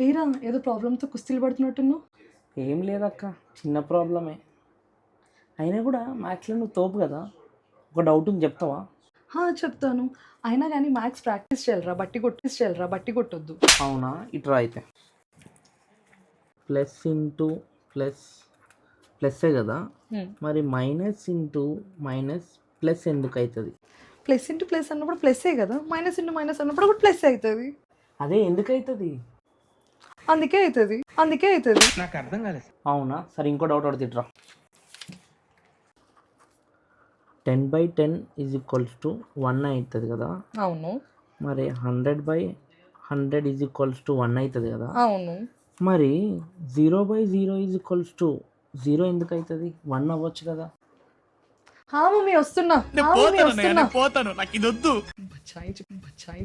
ఏరా ఏదో ప్రాబ్లంతో కుస్తీలు పడుతున్నట్టున్నావు. ఏం లేదక్క, చిన్న ప్రాబ్లమే. అయినా కూడా మ్యాథ్స్లో నువ్వు తోపు కదా, ఒక డౌట్ ఉంది చెప్తావా? చెప్తాను. అయినా కానీ మ్యాథ్స్ ప్రాక్టీస్ చేయాలరా, బట్టి కొట్టొద్దు. అవునా, ఇట్రా అయితే. ప్లస్ ఇంటూ ప్లస్ ప్లస్సే కదా, మరి మైనస్ ఇంటూ మైనస్ ప్లస్ ఎందుకు అవుతుంది? ప్లస్ ఇంటూ ప్లస్ అన్నప్పుడు ప్లస్సే కదా, మైనస్ ఇంటూ మైనస్ అన్నప్పుడు కూడా ప్లస్ అవుతుంది. అదే ఎందుకు అవుతుంది? అందుకే అవుతుంది. నాకు అర్థం కాలేదు. అవునా, సరే ఇంకో డౌట్ అడుగుతుంట్రా. 10/10 ఈజ్ ఈక్వల్స్ టు 1 అవుతుంది కదా. అవును. మరి 100/100 ఈజ్ ఈక్వల్స్ టు 1 అవుతుంది కదా. అవును. మరి 0/0 ఈజ్ ఈక్వల్స్ టు 0 ఎందుకు అవుతుంది? 1 అవ్వచ్చు కదా. మమ్మీ వస్తున్నా. పోతాను, నాకు ఇది వద్దు. బచ్చాయి